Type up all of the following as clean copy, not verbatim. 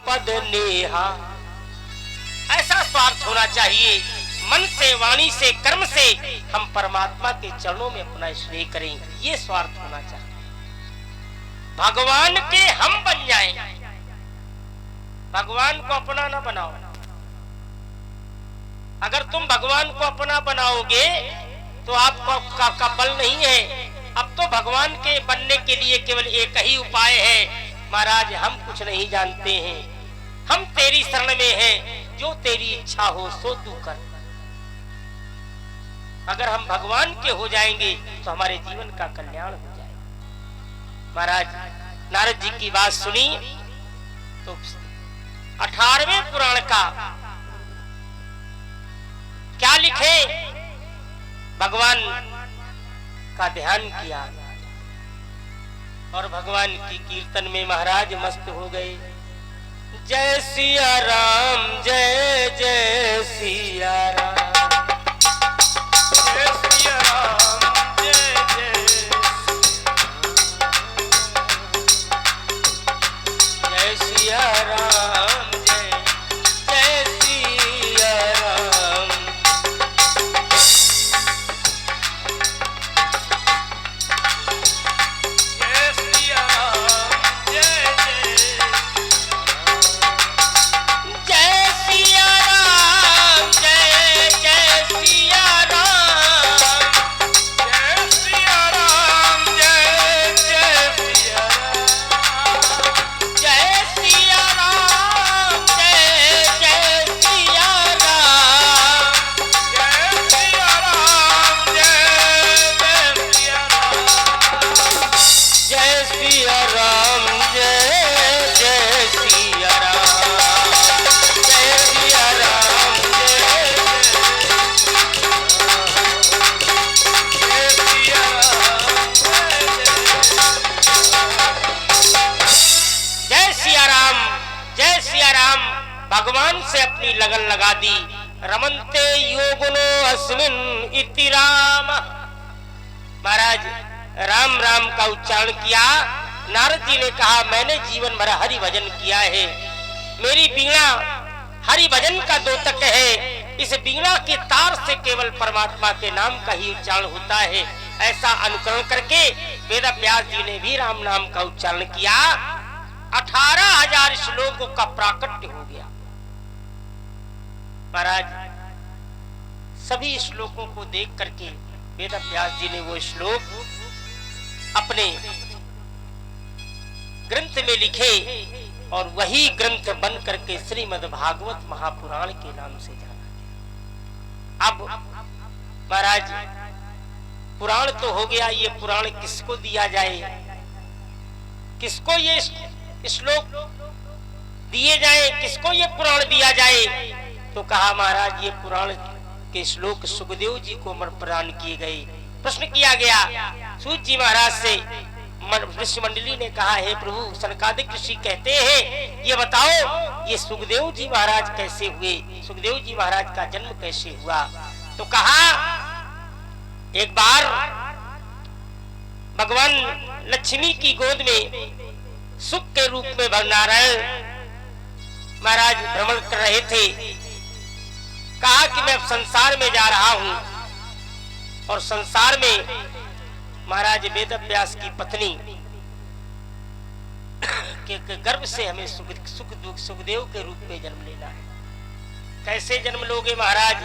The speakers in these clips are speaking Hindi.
पद नेहा। ऐसा स्वार्थ होना चाहिए, मन से, वाणी से, कर्म से हम परमात्मा के चरणों में अपना स्नेह करें, ये स्वार्थ होना चाहिए। भगवान के हम बन जाएं, भगवान को अपना ना बनाओ। अगर तुम भगवान को अपना बनाओगे तो आपको का बल नहीं है। अब तो भगवान के बनने के लिए केवल एक ही उपाय है, महाराज हम कुछ नहीं जानते हैं, हम तेरी शरण में हैं, जो तेरी इच्छा हो सो तू कर। अगर हम भगवान के हो जाएंगे तो हमारे जीवन का कल्याण हो जाएगा। महाराज नारद जी की बात सुनी तो 18वें पुराण का क्या लिखे, भगवान का ध्यान किया और भगवान की कीर्तन में महाराज मस्त हो गए। जय सिया राम, जय जय सिया राम, जय सिया राम, जय जय, जय सिया राम, जय जय सिया राम। जय सिया राम, जय जय, जय सिया राम, जय जय सिया राम, जय सिया राम, जय जय सिया राम, जय सिया राम, जय जय सिया राम, जय सिया राम, जय जय सिया राम, जय सिया राम, जय जय सिया राम, जय सिया राम, जय सिया राम, जय सिया राम, जय सिया राम। भगवान से अपनी लगन लगा दी। रमन्ते योगुनो अस्मिन् इति राम। महाराज राम राम का उच्चारण किया। नारद जी ने कहा मैंने जीवन भर हरि भजन किया है, मेरी बीणा हरि भजन का द्योतक है, इस बीणा के तार से केवल परमात्मा के नाम का ही उच्चारण होता है। ऐसा अनुकरण करके वेद व्यास जी ने भी राम नाम का उच्चारण किया। 18,000 श्लोकों का प्राकट्य हो गया। महाराज सभी श्लोकों को देख करके वेद व्यास जी ने वो श्लोक अपने ग्रंथ में लिखे और वही ग्रंथ बन करके श्रीमद् भागवत महापुराण के नाम से जाना गया। अब महाराज पुराण तो हो गया, ये पुराण किसको दिया जाए, किसको ये श्लोक दिए जाए, किसको ये पुराण दिया जाए? तो कहा महाराज ये पुराण के श्लोक सुखदेव जी को प्रदान किए गए। प्रश्न किया गया सूत जी महाराज से, ऋषि मंडली ने कहा हे प्रभु सनकादिक ऋषि कहते हैं ये बताओ ये सुखदेव जी महाराज कैसे हुए, सुखदेव जी महाराज का जन्म कैसे हुआ? तो कहा एक बार भगवान लक्ष्मी की गोद में सुख के रूप में नारायण महाराज भ्रमण कर रहे थे। कहा कि मैं अब संसार में जा रहा हूं और संसार में महाराज वेद व्यास की पत्नी के गर्भ से हमें सुखदेव के रूप में जन्म लेना है। कैसे जन्म लोगे महाराज?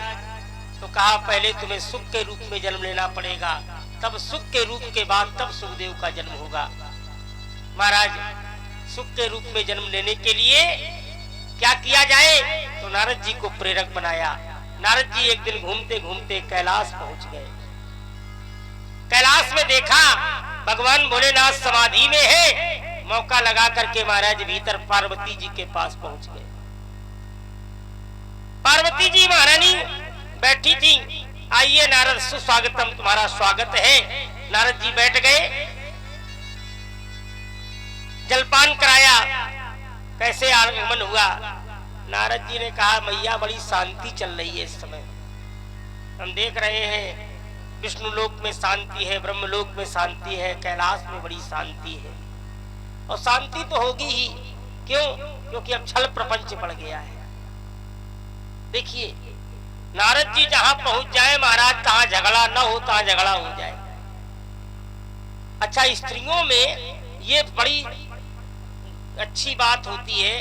तो कहा पहले तुम्हें सुख के रूप में जन्म लेना पड़ेगा, तब सुख के रूप के बाद तब सुखदेव का जन्म होगा। महाराज सुख के रूप में जन्म लेने के लिए क्या किया जाए? तो नारद जी को प्रेरक बनाया। नारद जी एक दिन घूमते घूमते कैलाश पहुंच गए। कैलाश में देखा भगवान भोलेनाथ समाधि में है। मौका लगा करके महाराज भीतर पार्वती जी के पास पहुंच गए। पार्वती जी महारानी बैठी थी। आइए नारद सुस्वागतम, तुम्हारा स्वागत है। नारद जी बैठ गए, जलपान कराया। कैसे आगमन हुआ? नारद जी ने कहा मैया बड़ी शांति चल रही है इस समय, हम देख रहे हैं विष्णु लोक में शांति है, ब्रह्म लोक में शांति है, कैलाश में बड़ी शांति है। और शांति तो होगी ही, क्यों? क्योंकि अब छल प्रपंच बढ़ गया है। देखिए नारद जी जहां पहुंच जाए महाराज, तहां झगड़ा न हो, तहां झगड़ा हो जाए। अच्छा, स्त्रियों में ये बड़ी अच्छी बात होती है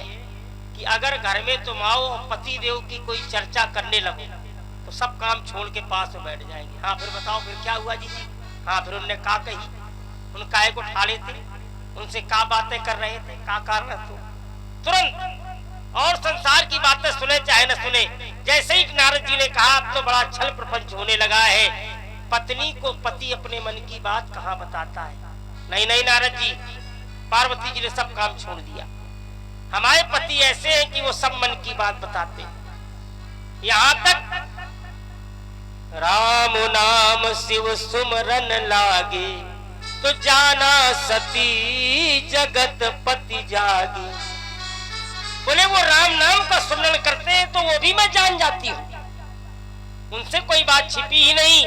कि अगर घर में तुम आओ और पति देव की कोई चर्चा करने लगो तो सब काम छोड़ के पास में बैठ जाएंगे। हाँ फिर बताओ, फिर क्या हुआ जी? हाँ फिर उनने का कही, उन काहे को ठाले थे, उनसे का बातें कर रहे थे, का कारण तो तुरंत। और संसार की बातें सुने चाहे न सुने, जैसे ही नारद जी ने कहा अब तो बड़ा छल प्रपंच होने लगा है, पत्नी को पति अपने मन की बात कहाँ बताता है। नहीं नहीं नारद जी, पार्वती जी ने सब काम छोड़ दिया। हमारे पति ऐसे हैं कि वो सब मन की बात बताते हैं। यहां तक राम नाम शिव सुमरन लागे, तो जाना सती जगत पति जागे। बोले वो राम नाम का सुमरन करते हैं तो वो भी मैं जान जाती हूँ, उनसे कोई बात छिपी ही नहीं।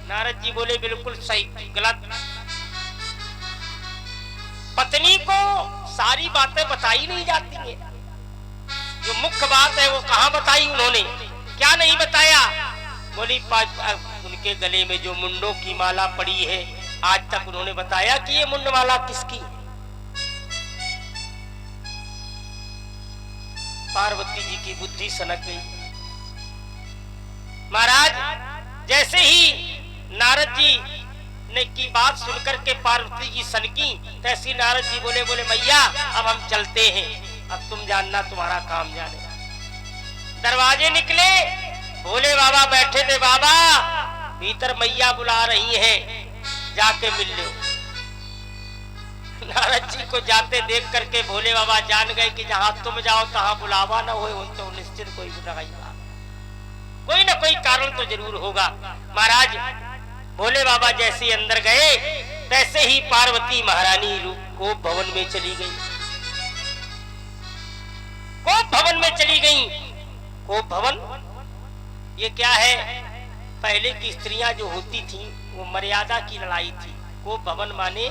नारद जी बोले बिल्कुल सही, गलत। पत्नी को सारी बातें बताई नहीं जाती है, जो मुख्य बात है वो कहाँ बताई उन्होंने, क्या नहीं बताया। बोली उनके गले में जो मुंडों की माला पड़ी है, आज तक उन्होंने बताया कि ये मुंड माला किसकी है। पार्वती जी की बुद्धि सनक गई। महाराज जैसे ही नारद जी ने की बात सुनकर के पार्वती जी सनकी, तैसी नारद जी बोले मैया अब हम चलते हैं, अब तुम जानना तुम्हारा काम जाने। दरवाजे निकले, भोले बाबा बैठे थे। बाबा भीतर मैया बुला रही हैं, जाके मिल लो। नारद जी को जाते देख करके भोले बाबा जान गए कि जहां तुम जाओ तहां बुलावा ना हो, तो निश्चित कोई ना कोई कारण तो जरूर होगा। महाराज भोले बाबा जैसे अंदर गए, तैसे ही पार्वती महारानी को भवन में चली गई। को भवन में चली गई। को भवन ये क्या है? पहले की स्त्रियां जो होती थी वो मर्यादा की लड़ाई थी। को भवन माने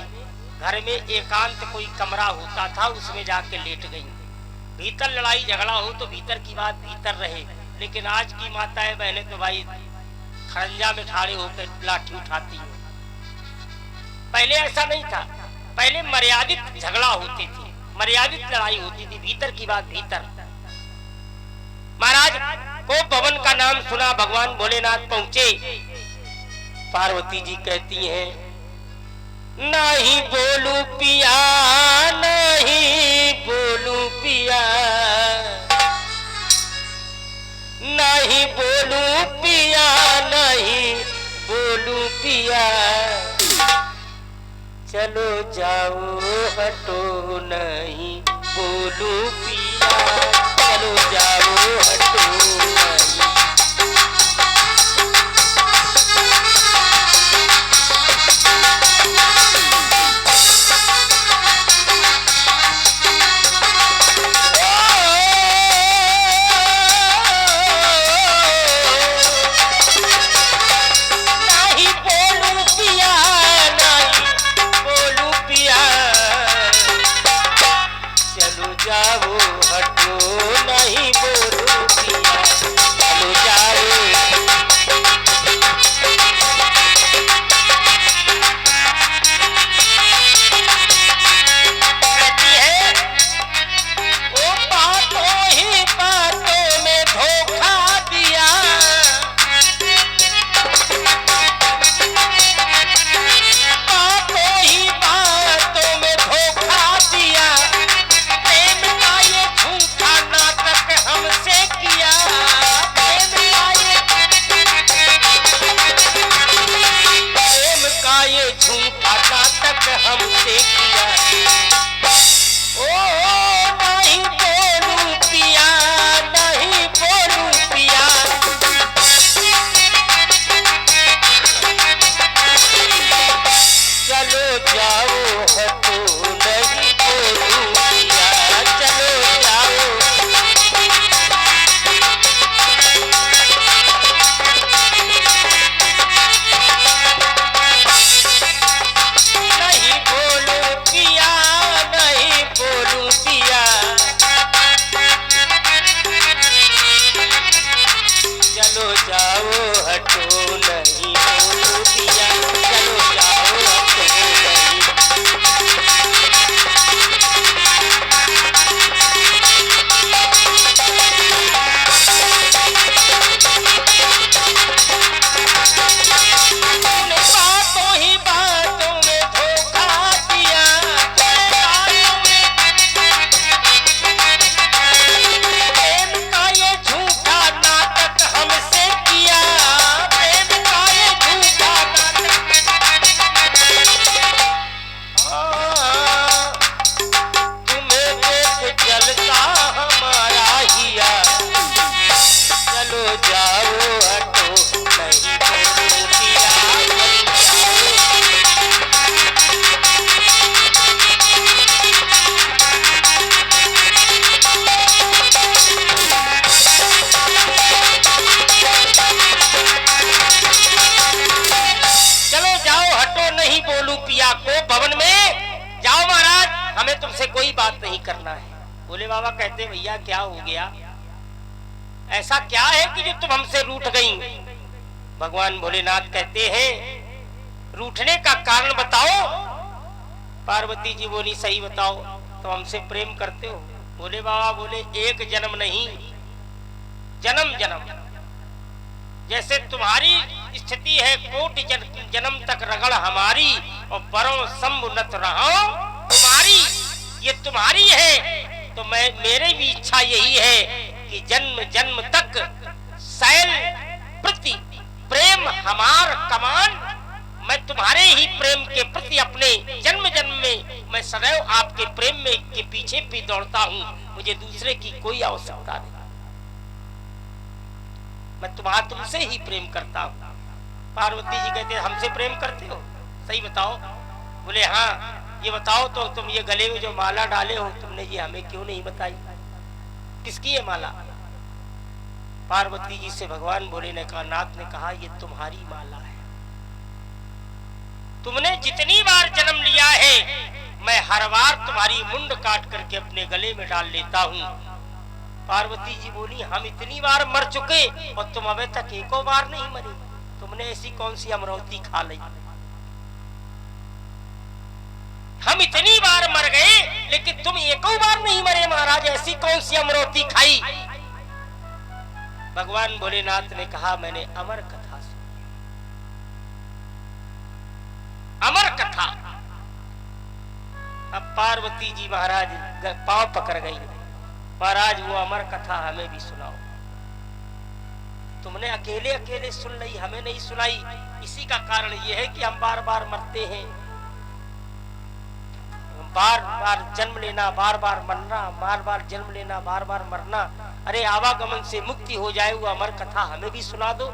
घर में एकांत कोई कमरा होता था, उसमें जाके लेट गई। भीतर लड़ाई झगड़ा हो तो भीतर की बात भीतर रहे, लेकिन आज की माताएं बहनें तो भाई खरंजा में ठाड़े होकर लाठी उठाती है। पहले ऐसा नहीं था, पहले मर्यादित झगड़ा होती थी, मर्यादित लड़ाई होती थी, भीतर की बात भीतर। महाराज को भवन का नाम सुना, भगवान भोलेनाथ पहुंचे। पार्वती जी कहती हैं नहीं बोलू पिया, नहीं बोलू पिया, नहीं बोलू पिया, नहीं बोलू पिया, चलो जाओ हटो नहीं बोलू पिया, चलो जाओ हटो नहीं। जाओ करना है। बोले बाबा कहते भैया क्या हो गया, ऐसा क्या है कि जो तुम हमसे रूठ गई? भगवान भोलेनाथ कहते हैं रूठने का कारण बताओ। पार्वती जी बोली सही बताओ, तो हमसे प्रेम करते हो? बोले बाबा बोले एक जन्म नहीं, जन्म जन्म। जैसे तुम्हारी स्थिति है कोटि जन्म तक रगड़ हमारी, और बरों समुन्नत रहो तुम्हारी। ये तुम्हारी है तो मेरे भी इच्छा यही है कि जन्म जन्म तक शैल प्रति प्रेम हमार कमान, मैं तुम्हारे ही प्रेम के प्रति अपने जन्म जन्म में मैं सदैव आपके प्रेम में के पीछे भी दौड़ता हूँ, मुझे दूसरे की कोई आवश्यकता नहीं, मैं तुमसे ही प्रेम करता हूँ। पार्वती जी कहते हमसे प्रेम करते हो? सही बताओ। बोले हाँ। ये बताओ तो तुम ये गले में जो माला डाले हो तुमने ये हमें क्यों नहीं बताई, किसकी है माला? पार्वती जी से भगवान भोलेनाथ ने कहा ये तुम्हारी माला है, तुमने जितनी बार जन्म लिया है मैं हर बार तुम्हारी मुंड काट करके अपने गले में डाल लेता हूँ। पार्वती जी बोली हम इतनी बार मर चुके और तुम अभी तक एको बार नहीं मरे, तुमने ऐसी कौन सी अमरौती खा ली? हम इतनी बार मर गए लेकिन तुम एको बार नहीं मरे महाराज, ऐसी कौन सी अमरौती खाई? भगवान भोलेनाथ ने कहा मैंने अमर कथा सुनी, अमर कथा। अब पार्वती जी महाराज पांव पकड़ गई, महाराज वो अमर कथा हमें भी सुनाओ। तुमने अकेले अकेले सुन ली, हमें नहीं सुनाई, इसी का कारण यह है कि हम बार बार मरते हैं, बार बार जन्म लेना, बार बार मरना, बार बार जन्म लेना, बार बार मरना। अरे आवागमन से मुक्ति हो जाए वो अमर कथा हमें भी सुना दो।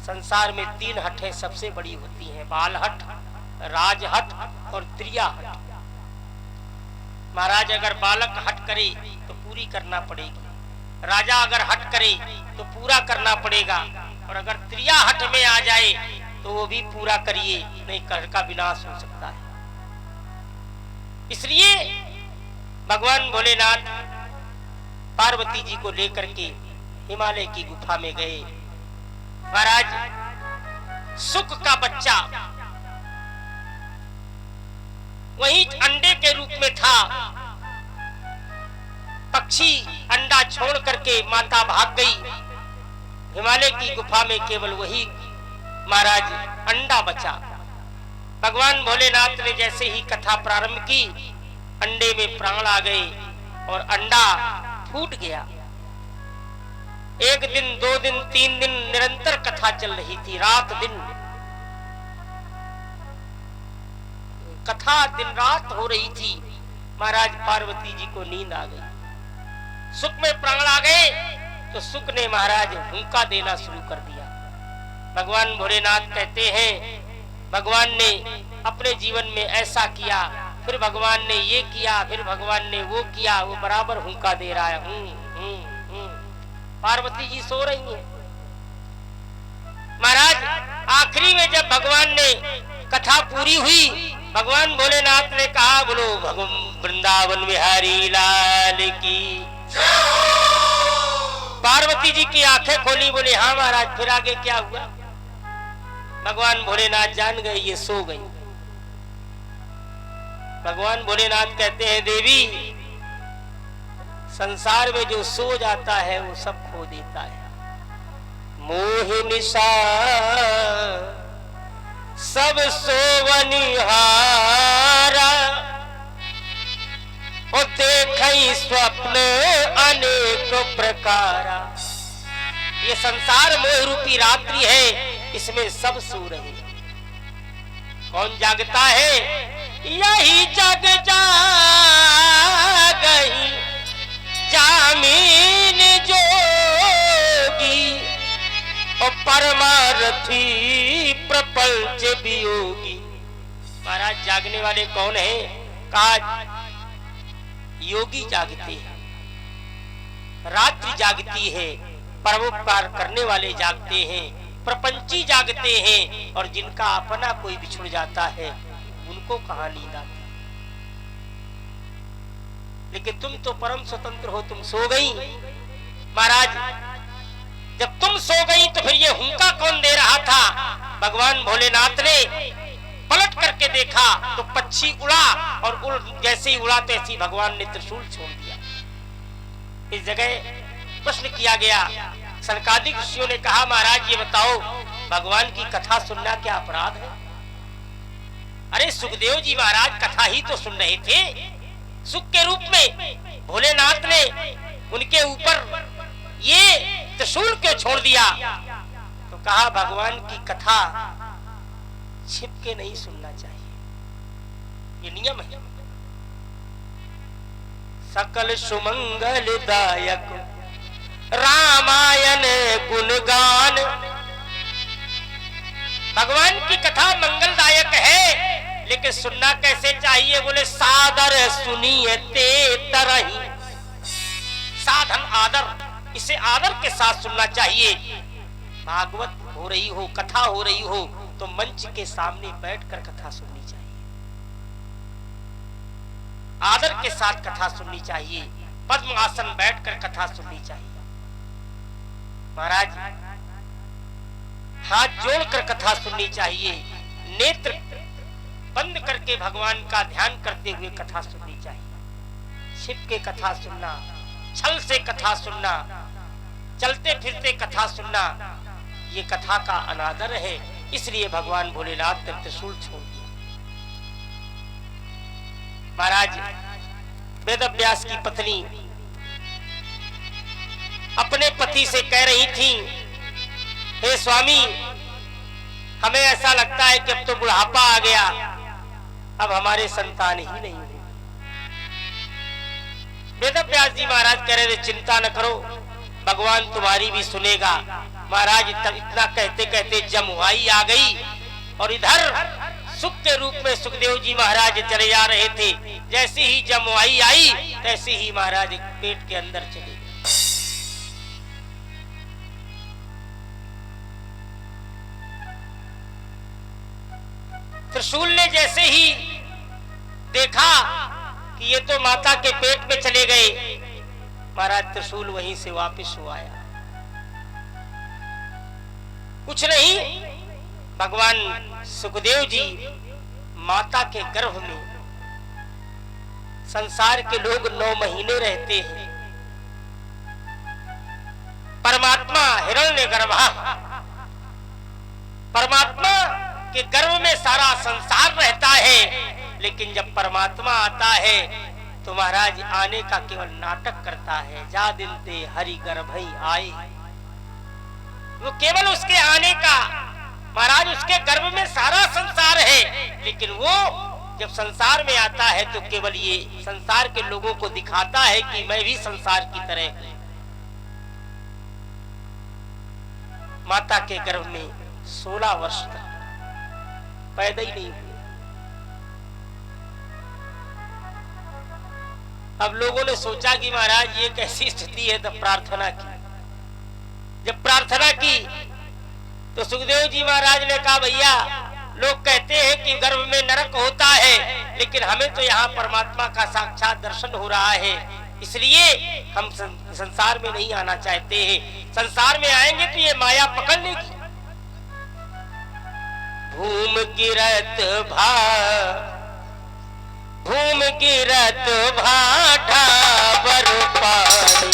संसार में 3 हटें सबसे बड़ी होती हैं, बाल हट, राज हट और त्रिया हट। महाराज अगर बालक हट करे तो पूरी करना पड़ेगी, राजा अगर हट करे तो पूरा करना पड़ेगा, और अगर त्रिया हट में आ जाए तो वो भी पूरा करिए, नहीं घर का विनाश हो सकता है। इसलिए भगवान भोलेनाथ पार्वती जी को लेकर के हिमालय की गुफा में गए। महाराज सुक का बच्चा वहीं अंडे के रूप में था, पक्षी अंडा छोड़ करके माता भाग गई, हिमालय की गुफा में केवल वही महाराज अंडा बचा। भगवान भोलेनाथ ने जैसे ही कथा प्रारंभ की अंडे में प्राण आ गए और अंडा फूट गया। 1 दिन 2 दिन 3 दिन निरंतर कथा चल रही थी, रात दिन कथा दिन रात हो रही थी। महाराज पार्वती जी को नींद आ गई, सुख में प्राण आ गए तो सुख ने महाराज हुंका देना शुरू कर दिया। भगवान भोलेनाथ कहते हैं भगवान ने अपने जीवन में ऐसा किया, फिर भगवान ने ये किया, फिर भगवान ने वो किया, वो बराबर हुंका दे रहा है। पार्वती जी सो रही हैं। महाराज आखिरी में जब भगवान ने कथा पूरी हुई, भगवान भोलेनाथ ने कहा बोलो वृंदावन बिहारी लाल की। पार्वती जी की आंखें खोली, बोले हाँ महाराज फिर आगे क्या हुआ? भगवान भोलेनाथ जान गए ये सो गई। भगवान भोलेनाथ कहते हैं देवी संसार में जो सो जाता है वो सब खो देता है। मोह निशा सब सोवनिहारा, और देखई स्वप्न अनेक प्रकारा। ये संसार मोह रूपी रात्रि है, इसमें सब सो रहे। कौन जागता है? यही जग जागई जामीन जोगी, और परमारथी प्रपंच वियोगी। महाराज जागने वाले कौन है? कहा योगी जागते हैं, रात्रि जागती है, परोपकार करने वाले जागते हैं, प्रपंची जागते हैं, और जिनका अपना कोई बिछुड़ जाता है उनको कहां नींद आती। लेकिन तुम तो परम स्वतंत्र हो, तुम सो गई। महाराज जब तुम सो गई तो फिर ये हुंका कौन दे रहा था? भगवान भोलेनाथ ने पलट करके देखा तो पक्षी उड़ा, और जैसे ही उड़ा तो ऐसे भगवान ने त्रिशूल छोड़ दिया। इस जगह प्रश्न किया गया, सनकादिक ऋषियों ने कहा महाराज ये बताओ भगवान की कथा सुनना क्या अपराध है? अरे सुखदेव जी महाराज कथा ही तो सुन रहे थे, सुख के रूप में भोलेनाथ ने उनके ऊपर ये त्रिशूल क्यों छोड़ दिया? तो कहा भगवान की कथा छिप के नहीं सुनना चाहिए, ये नियम है। सकल सुमंगलदायक रामायण गुणगान, भगवान की कथा मंगलदायक है, लेकिन सुनना कैसे चाहिए? बोले सादर सुनिए ते तरही, साधन आदर, इसे आदर के साथ सुनना चाहिए। भागवत हो रही हो, कथा हो रही हो तो मंच के सामने बैठकर कथा सुननी चाहिए, आदर के साथ कथा सुननी चाहिए, पद्म आसन बैठकर कथा सुननी चाहिए। महाराज हाथ जोड़कर कथा सुननी चाहिए, नेत्र बंद करके भगवान का ध्यान करते हुए कथा सुननी चाहिए। छिप के कथा सुनना, छल से कथा सुनना, चलते फिरते कथा सुनना, ये कथा का अनादर है। इसलिए भगवान भोलेनाथ ने त्रिशूल छोड़ दिया। महाराज वेदव्यास की पत्नी अपने पति से कह रही थी, हे स्वामी हमें ऐसा लगता है कि अब तो बुढ़ापा आ गया, अब हमारे संतान ही नहीं हुए। वेदव्यास जी महाराज कह रहे थे चिंता न करो, भगवान तुम्हारी भी सुनेगा। महाराज इतना कहते कहते जमुआई आ गई, और इधर सुख के रूप में सुखदेव जी महाराज चले जा रहे थे। जैसे ही जमुआई आई तैसे ही महाराज पेट के अंदर चले गए। त्रिशूल ने जैसे ही देखा कि ये तो माता के पेट में चले गए, महाराज त्रिशूल वहीं से वापस हो आया। कुछ नहीं, भगवान सुखदेव जी माता के गर्भ में, संसार के लोग 9 महीने रहते हैं, परमात्मा हिरण्यगर्भा, परमात्मा के गर्भ में सारा संसार रहता है। लेकिन जब परमात्मा आता है तो महाराज आने का केवल नाटक करता है। जा दिन ते हरि गर्भई आए, वो केवल उसके आने का, महाराज उसके गर्भ में सारा संसार है, लेकिन वो जब संसार में आता है तो केवल ये संसार के लोगों को दिखाता है कि मैं भी संसार की तरह हूं। माता के गर्भ में 16 वर्ष तक पैदा ही नहीं हुए। अब लोगों ने सोचा कि महाराज ये कैसी स्थिति है, तब प्रार्थना की। जब प्रार्थना की तो सुखदेव जी महाराज ने कहा भैया लोग कहते हैं कि गर्भ में नरक होता है, लेकिन हमें तो यहाँ परमात्मा का साक्षात दर्शन हो रहा है, इसलिए हम संसार में नहीं आना चाहते हैं। संसार में आएंगे तो ये माया पकड़ लेगी। भूम गिरत भाटा बर पानी,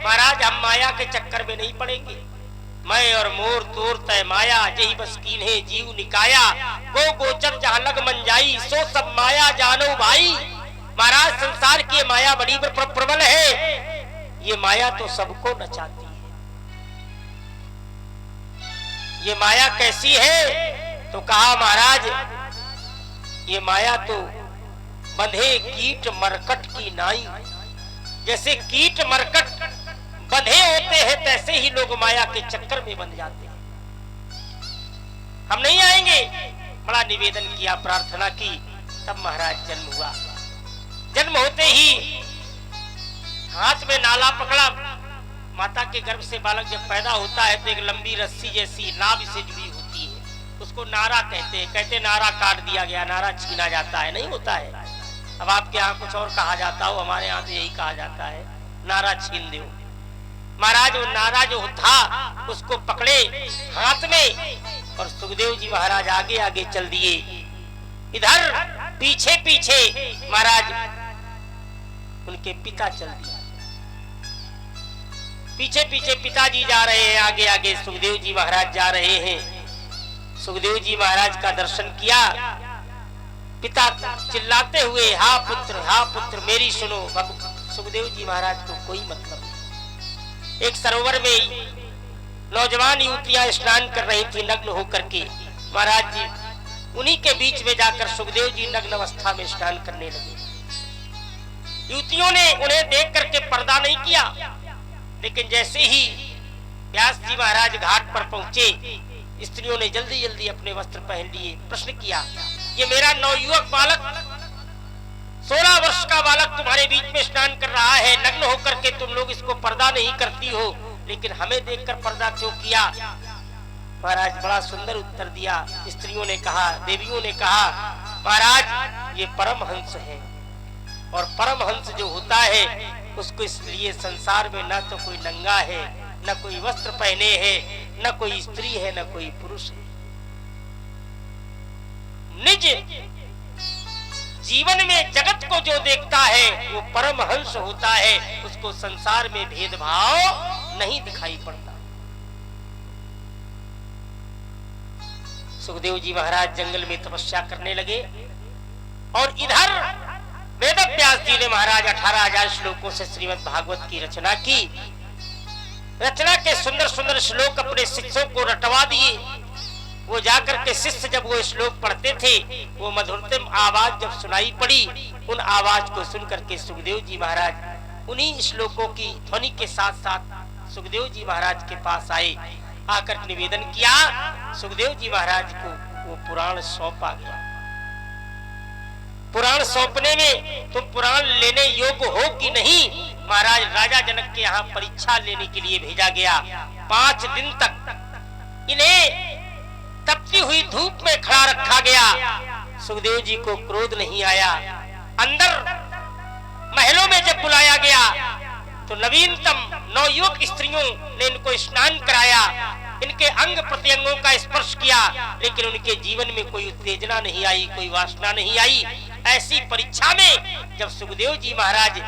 महाराज हम माया के चक्कर में नहीं पड़ेंगे। मैं और मोर तोर तय माया, जही बस कीन्हे जीव निकाया, गो गोचर जहां लग मन जाई, सो सब माया जानो भाई। महाराज संसार की माया बड़ी प्रबल है, ये माया तो सबको नचाती है। ये माया कैसी है? तो कहा महाराज ये माया तो बंधे कीट मरकट की नाई। जैसे कीट मरकट बंधे होते हैं तैसे ही लोग माया के चक्कर में बंध जाते हैं। हम नहीं आएंगे, बड़ा निवेदन किया, प्रार्थना की, तब महाराज जन्म हुआ। जन्म होते ही हाथ में नाला पकड़ा। माता के गर्भ से बालक जब पैदा होता है तो एक लंबी रस्सी जैसी नाभ से जुड़ी होती है, उसको नारा कहते हैं। कहते नारा काट दिया गया, नारा छीना जाता है, नहीं होता है। अब आपके यहाँ कुछ और कहा जाता हो, हमारे यहाँ तो यही कहा जाता है, नारा छीन दो। महाराज वो नारा जो था उसको पकड़े हाथ में और सुखदेव जी महाराज आगे आगे चल दिए। इधर पीछे पीछे महाराज उनके पिता चल दिए। पीछे पीछे पिताजी जा रहे हैं, आगे आगे सुखदेव जी महाराज जा रहे हैं। सुखदेव जी महाराज का दर्शन किया। पिता चिल्लाते हुए, हा पुत्र मेरी सुनो। सुखदेव जी महाराज को कोई मतलब नहीं। एक सरोवर में नौजवान युवतियां स्नान कर रही थी नग्न होकर के। महाराज जी उन्हीं के बीच में जाकर सुखदेव जी नग्न अवस्था में स्नान करने लगे। युवतियों ने उन्हें देख करके पर्दा नहीं किया, लेकिन जैसे ही व्यास जी महाराज घाट पर पहुंचे, स्त्रियों ने जल्दी जल्दी अपने वस्त्र पहन लिए। प्रश्न किया, ये मेरा नवयुवक बालक 16 वर्ष का बालक तुम्हारे बीच में स्नान कर रहा है, नग्न होकर के तुम लोग इसको पर्दा नहीं करती हो, लेकिन हमें देखकर पर्दा क्यों किया? महाराज बड़ा सुंदर उत्तर दिया। स्त्रियों ने कहा, देवियों ने कहा, महाराज ये परमहंस है, और परमहंस जो होता है उसको इसलिए संसार में ना तो कोई नंगा है, न कोई वस्त्र पहने है, न कोई स्त्री है, न कोई पुरुष है। निज जीवन में जगत को जो देखता है वो परमहंस होता है, उसको संसार में भेदभाव नहीं दिखाई पड़ता। सुखदेव जी महाराज जंगल में तपस्या करने लगे और इधर वेदव्यास जी ने महाराज 18,000 श्लोकों से श्रीमद् भागवत की रचना की। रचना के सुंदर सुंदर श्लोक अपने शिष्यों को रटवा दिए। वो जाकर के शिष्य जब वो श्लोक पढ़ते थे, वो मधुरतम आवाज जब सुनाई पड़ी, उन आवाज को सुनकर के सुखदेव जी महाराज उन्हीं श्लोकों की ध्वनि के साथ साथ सुखदेव जी महाराज के पास आए। आकर निवेदन किया। सुखदेव जी महाराज को वो पुराण सौंपा गया। पुराण सौंपने में तुम पुराण लेने योग्य हो कि नहीं, महाराज राजा जनक के यहाँ परीक्षा लेने के लिए भेजा गया। 5 दिन तक इन्हें तपती हुई धूप में खड़ा रखा गया। सुखदेव जी को क्रोध नहीं आया। अंदर महलों में जब बुलाया गया तो नवीनतम नवयुवक स्त्रियों ने इनको स्नान कराया, इनके अंग प्रत्यंगों का स्पर्श किया, लेकिन उनके जीवन में कोई उत्तेजना नहीं आई, कोई वासना नहीं आई। ऐसी परीक्षा में जब सुखदेव जी महाराज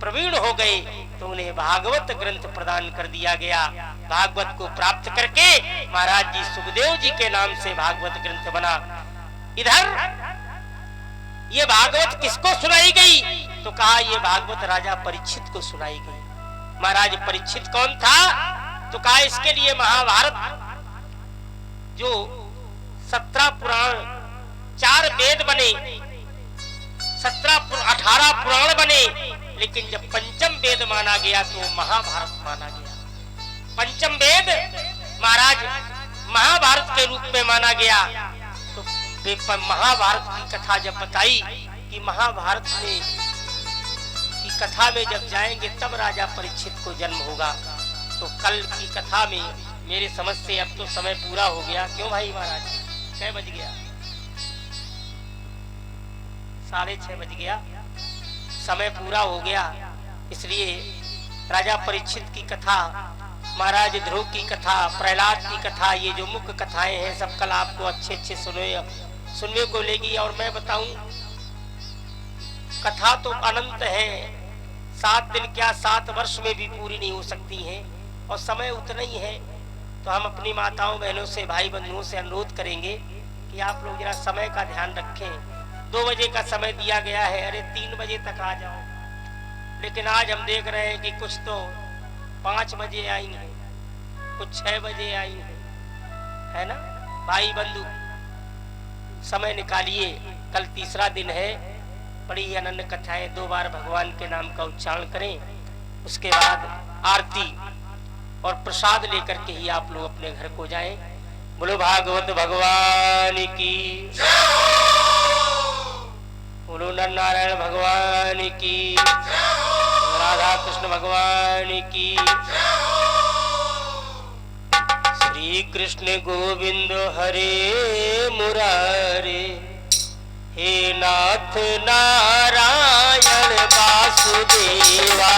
प्रवीण हो गए तो उन्हें भागवत ग्रंथ प्रदान कर दिया गया। भागवत को प्राप्त करके महाराज जी सुखदेव जी के नाम से भागवत ग्रंथ बना। इधर ये भागवत किसको सुनाई गई? तो कहा ये भागवत राजा परीक्षित को सुनाई गई। महाराज परीक्षित कौन था? तो कहा इसके लिए महाभारत जो 17 पुराण, 4 वेद बने, 18 पुराण बने, लेकिन जब पंचम वेद माना गया तो महाभारत माना गया। पंचम वेद महाराज महाभारत के रूप में माना गया। तो महाभारत की कथा जब बताई कि महाभारत में की कथा में जब जाएंगे तब राजा परीक्षित को जन्म होगा, तो कल की कथा में मेरे समझ से अब तो समय पूरा हो गया। क्यों भाई महाराज? 6 बज गया, 6:30 बज गया, समय पूरा हो गया। इसलिए राजा परीक्षित की कथा, महाराज ध्रुव की कथा, प्रहलाद की कथा, ये जो मुख्य कथाएं हैं सब कल आपको अच्छे सुनने को लेगी। और मैं बताऊं, कथा तो अनंत है, 7 दिन क्या 7 वर्ष में भी पूरी नहीं हो सकती हैं, और समय उतना ही है। तो हम अपनी माताओं बहनों से, भाई बंधुओं से अनुरोध करेंगे कि आप लोग जरा समय का ध्यान रखें। 2 बजे का समय दिया गया है, अरे 3 बजे तक आ जाओ। लेकिन आज हम देख रहे हैं कि कुछ तो 5 बजे आई हैं, कुछ 6 बजे आई हैं, है ना? भाई बंधु समय निकालिए, कल तीसरा दिन है। बड़ी ही अनन्य कथा है। 2 बार भगवान के नाम का उच्चारण करें, उसके बाद आरती और प्रसाद लेकर के ही आप लोग अपने घर को जाएं। बोलो भागवत भगवान की, बोलो नर नारायण भगवान की, राधा कृष्ण भगवान की। श्री कृष्ण गोविंद हरे मुरारे, हे नाथ नारायण वासुदेवा।